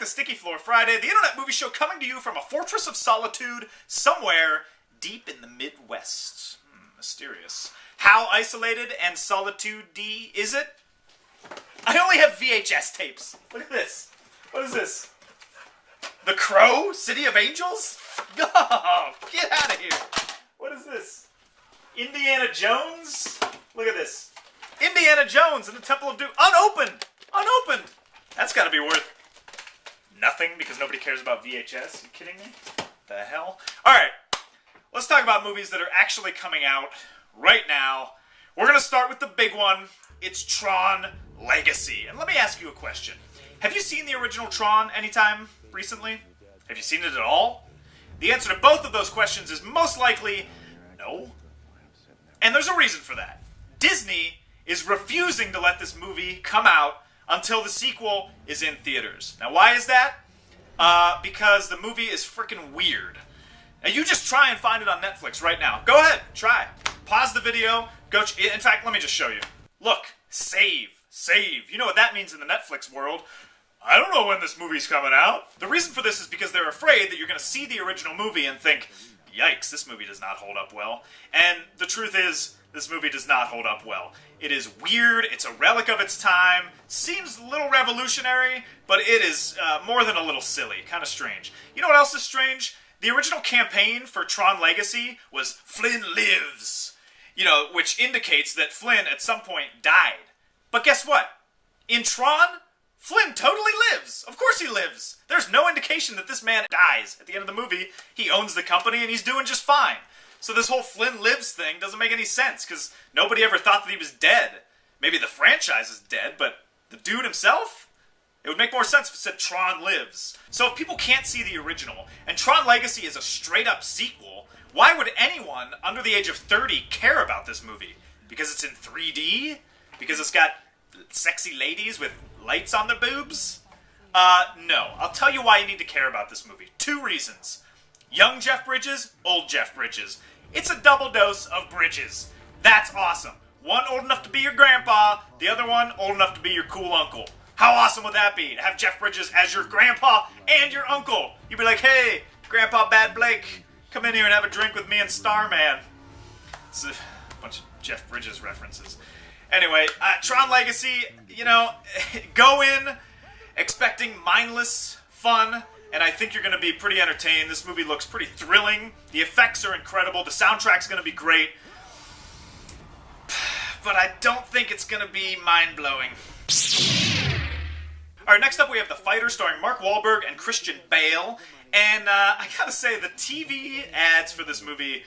Sticky Floor Friday, the internet movie show coming to you from a fortress of solitude somewhere deep in the Midwest. Mysterious. How isolated and solitude-y is it? I only have VHS tapes. Look at this. What is this? The Crow? City of Angels? Oh, get out of here. What is this? Indiana Jones? Look at this. Indiana Jones and the Temple of Doom. Unopened! Unopened! That's gotta be worth nothing because nobody cares about VHS. You kidding me? The hell? Alright, let's talk about movies that are actually coming out right now. We're gonna start with the big one. It's Tron Legacy. And let me ask you a question. Have you seen the original Tron anytime recently? Have you seen it at all? The answer to both of those questions is most likely no. And there's a reason for that. Disney is refusing to let this movie come out until the sequel is in theaters. Now, why is that? Because the movie is freaking weird. Now, you just try and find it on Netflix right now. Go ahead, try. Pause the video. In fact, let me just show you. Look, save. You know what that means in the Netflix world. I don't know when this movie's coming out. The reason for this is because they're afraid that you're going to see the original movie and think, yikes, this movie does not hold up well. And the truth is, this movie does not hold up well. It is weird, it's a relic of its time, seems a little revolutionary, but it is more than a little silly, kind of strange. You know what else is strange? The original campaign for Tron Legacy was Flynn lives, which indicates that Flynn at some point died. But guess what? In Tron, Flynn totally lives. Of course he lives. There's no indication that this man dies. At the end of the movie, he owns the company and he's doing just fine. So this whole Flynn lives thing doesn't make any sense, because nobody ever thought that he was dead. Maybe the franchise is dead, but the dude himself? It would make more sense if it said Tron lives. So if people can't see the original, and Tron Legacy is a straight-up sequel, why would anyone under the age of 30 care about this movie? Because it's in 3D? Because it's got sexy ladies with lights on their boobs? No. I'll tell you why you need to care about this movie. 2 reasons. Young Jeff Bridges, old Jeff Bridges. It's a double dose of Bridges. That's awesome. One old enough to be your grandpa, the other one old enough to be your cool uncle. How awesome would that be, to have Jeff Bridges as your grandpa and your uncle? You'd be like, hey, Grandpa Bad Blake, come in here and have a drink with me and Starman. It's a bunch of Jeff Bridges references. Anyway, Tron Legacy, go in expecting mindless fun, and I think you're going to be pretty entertained. This movie looks pretty thrilling. The effects are incredible. The soundtrack's going to be great. But I don't think it's going to be mind-blowing. Alright, next up we have The Fighter, starring Mark Wahlberg and Christian Bale. And I gotta say, the TV ads for this movie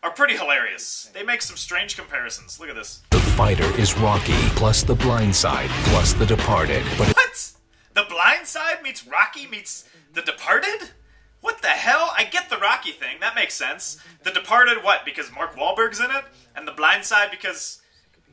are pretty hilarious. They make some strange comparisons. Look at this. The Fighter is Rocky, plus The Blind Side, plus The Departed. What? The Blind Side meets Rocky meets The Departed? What the hell? I get the Rocky thing. That makes sense. The Departed, what? Because Mark Wahlberg's in it? And The Blind Side because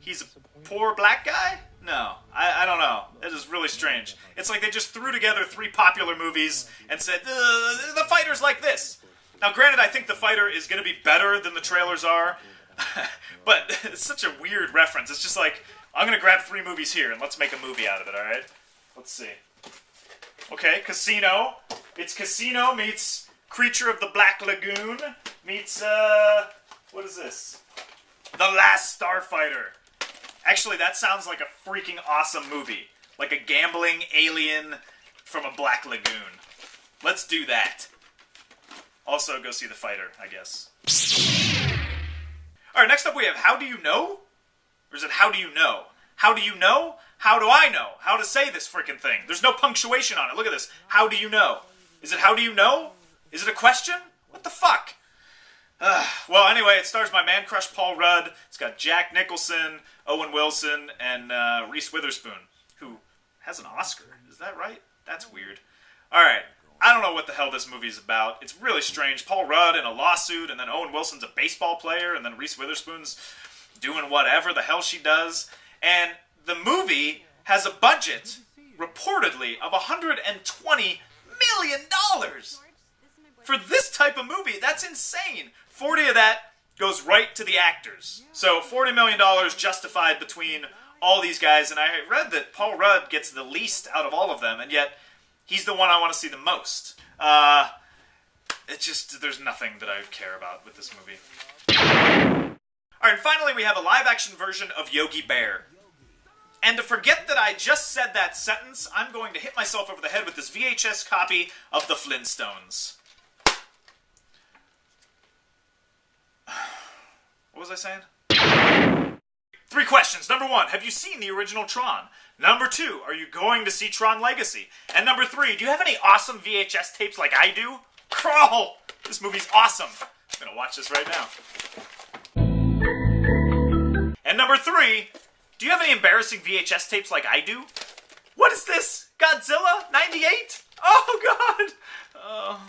he's a poor black guy? No. I don't know. It is really strange. It's like they just threw together 3 popular movies and said, The Fighter's like this. Now, granted, I think The Fighter is going to be better than the trailers are, but it's such a weird reference. It's just like, I'm going to grab 3 movies here and let's make a movie out of it, alright? Let's see. Okay, Casino. It's Casino meets Creature of the Black Lagoon meets, what is this? The Last Starfighter. Actually, that sounds like a freaking awesome movie. Like a gambling alien from a black lagoon. Let's do that. Also, go see The Fighter, I guess. Alright, next up we have How Do You Know? Or is it How Do You Know? How do you know? How do I know how to say this freaking thing? There's no punctuation on it. Look at this. How do you know? Is it how do you know? Is it a question? What the fuck? Well, anyway, it stars my man crush Paul Rudd. It's got Jack Nicholson, Owen Wilson, and Reese Witherspoon, who has an Oscar. Is that right? That's weird. Alright, I don't know what the hell this movie is about. It's really strange. Paul Rudd in a lawsuit, and then Owen Wilson's a baseball player, and then Reese Witherspoon's doing whatever the hell she does. And the movie has a budget, reportedly, of $120 million. For this type of movie, that's insane. 40 of that goes right to the actors. So $40 million justified between all these guys, and I read that Paul Rudd gets the least out of all of them, and yet He's the one I want to see the most. It's just, there's nothing that I care about with this movie. Alright, and finally we have a live-action version of Yogi Bear. And to forget that I just said that sentence, I'm going to hit myself over the head with this VHS copy of The Flintstones. What was I saying? 3 questions. Number 1, have you seen the original Tron? Number 2, are you going to see Tron Legacy? And number 3, do you have any awesome VHS tapes like I do? Crawl! This movie's awesome. I'm gonna watch this right now. And number 3, do you have any embarrassing VHS tapes like I do? What is this? Godzilla? 98? Oh, God! Oh...